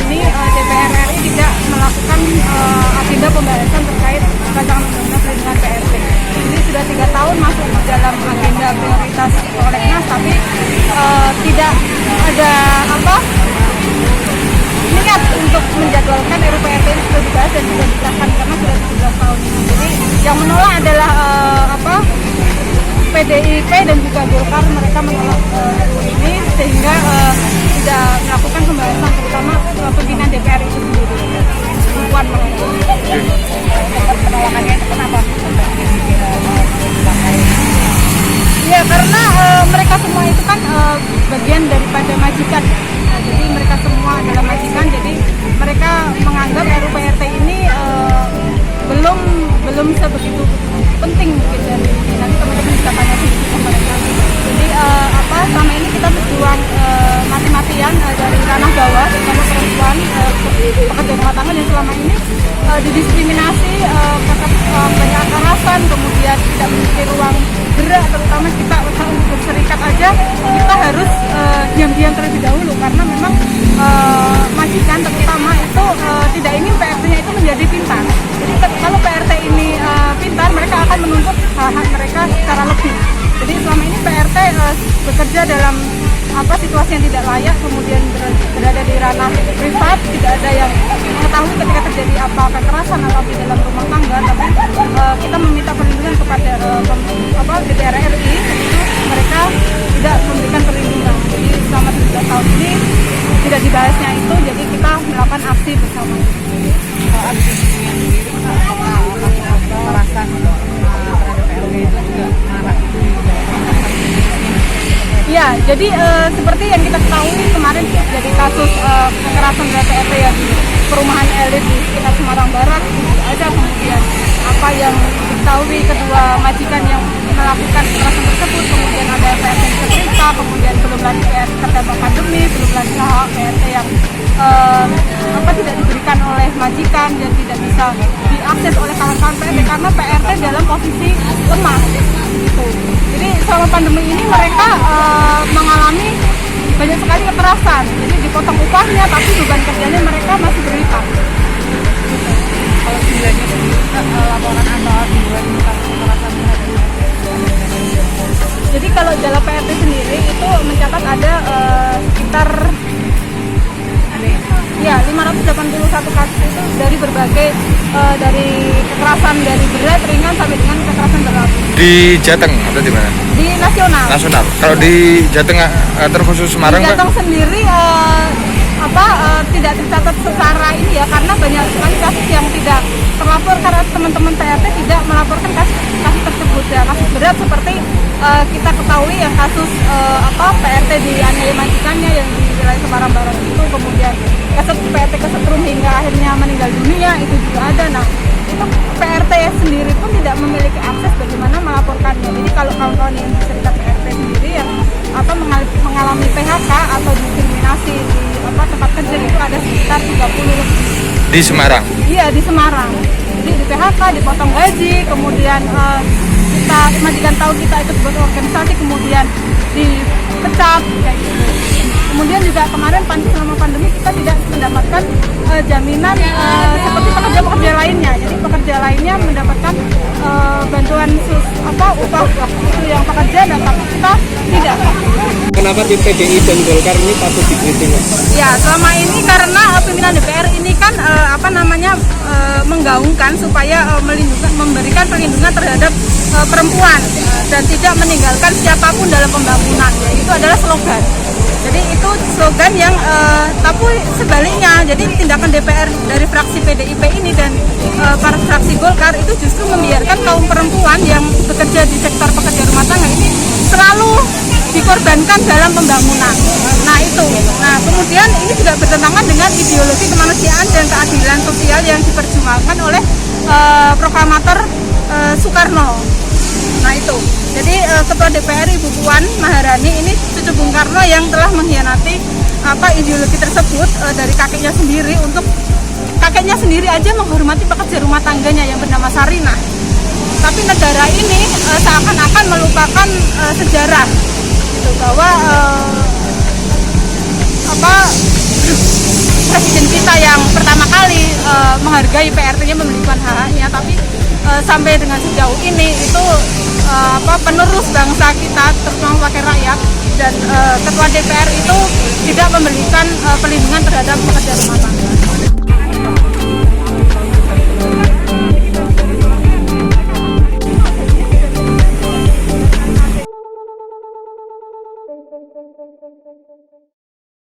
ini DPR RI tidak melakukan agenda pembahasan terkait rancangan undang-undang perlindungan PRT. Ini sudah 3 tahun masuk di dalam agenda prioritas prolegnas, tapi tidak ada niat untuk menjadwalkan RUU PRT ini sudah dibahas dan sudah disahkan karena sudah 17 tahun ini. Jadi yang menolak adalah PDIP dan juga Golkar. Mereka menolak RUU ini sehingga tidak melakukan pembahasan, terutama pimpinan DPR itu sendiri. Puan penolakannya itu kenapa? Ya karena mereka semua itu kan bagian daripada majikan. Jadi mereka semua adalah majikan. Jadi mereka menganggap RUU PRT ini belum sebegitu penting mungkin, dari nanti teman-teman bisa tanya sih ke mereka. Jadi selama ini kita berjuang mati-matian dari ranah bawah, terutama perempuan pekerja rumah tangga, dan selama ini didiskriminasi, banyak kekerasan, kemudian tidak memiliki ruang gerak, terutama kita usaha untuk berserikat aja kita harus diam-diam terlebih dahulu karena memang majikan terutama itu tidak ingin PRT-nya itu menjadi pintar. Jadi kalau PRT ini pintar, mereka akan menuntut hak mereka secara lebih. Jadi selama ini PRT bekerja dalam situasi yang tidak layak, kemudian berada di ranah privat, tidak ada yang mengetahui ketika terjadi kekerasan atau di dalam rumah tangga. Tapi kita meminta perlindungan kepada DPR RI, itu mereka tidak memberikan perlindungan. Jadi selama 3 tahun ini tidak dibahasnya itu, jadi kita melakukan aksi bersama. Kekerasan terhadap PRT itu juga marah. Ya, jadi seperti yang kita ketahui kemarin jadi kasus kekerasan terhadap PRT yang di perumahan elit di sekitar Semarang Barat ada, kemudian apa yang diketahui kedua majikan yang melakukan kekerasan tersebut, kemudian ada PRT yang terperiksa, kemudian belum lagi PRT terdampak pandemi, belum lagi hak PRT yang tidak diberikan oleh majikan dan tidak bisa diakses oleh kawan-kawan PRT karena PRT dalam posisi lemah. Gitu. Jadi selama pandemi ini mereka mengalami banyak sekali kekerasan, jadi dipotong upahnya tapi beban kerjanya mereka masih berlipat. Kalau jumlahnya sendiri, laporan atau aduan kasus kekerasan terhadap Jadi kalau dalam PRT sendiri itu mencatat ada sekitar 581 kasus itu dari berbagai dari kekerasan dari berat, ringan sampai dengan kekerasan berat. Di Jateng atau di mana? Di nasional. Nasional. Kalau di Jateng terkhusus Semarang, di Jateng sendiri tidak tercatat secara ini ya, karena banyak sekali kasus yang tidak terlapor karena teman-teman PRT tidak melaporkan kasus tersebut ya. Kasus berat seperti kita ketahui yang kasus PRT dianiaya majikannya yang di wilayah Semarang Barat itu, kemudian kasus PRT kesetrum hingga akhirnya meninggal dunia itu juga ada. Nah itu PRT sendiri pun tidak memiliki akses bagaimana melaporkannya. Jadi kalau kawan-kawan yang cerita PRT sendiri yang mengalami PHK atau diskriminasi di tempat kerja itu ada sekitar 30 lebih. Di Semarang? Iya, di Semarang. Jadi di PHK, dipotong gaji, kemudian majikan tahu kita ikut berorganisasi, kemudian dipecat kayak gitu. Kemudian juga kemarin selama pandemi kita tidak mendapatkan jaminan seperti pekerja-pekerja lainnya. Jadi pekerja lainnya mendapatkan bantuan upah itu yang pekerja, dan tapi kita tidak. Kenapa tim PDI dan Golkar ini patut dikritik? Ya, selama ini karena pimpinan DPR ini kan menggaungkan supaya memberikan perlindungan terhadap perempuan dan tidak meninggalkan siapapun dalam pembangunan. Ya, itu adalah slogan. Jadi itu slogan yang tapi sebaliknya, jadi tindakan DPR dari fraksi PDIP ini dan para fraksi Golkar itu justru membiarkan kaum perempuan yang bekerja di sektor pekerja rumah tangga ini selalu dikorbankan dalam pembangunan. Nah itu. Nah kemudian ini juga bertentangan dengan ideologi kemanusiaan dan keadilan sosial yang diperjuangkan oleh proklamator Soekarno. Nah itu. Jadi Ketua DPR Ibu Puan Maharani ini cucu Bung Karno yang telah mengkhianati ideologi tersebut dari kakeknya sendiri, untuk kakeknya sendiri aja menghormati pekerja rumah tangganya yang bernama Sarinah. Tapi negara ini seakan-akan melupakan sejarah gitu, bahwa Presiden kita kita yang pertama kali menghargai PRT-nya, memberikan hak-haknya, tapi sampai dengan sejauh ini itu penerus bangsa kita, terutama wakil rakyat dan ketua DPR itu tidak memberikan perlindungan terhadap pekerja rumah tangga.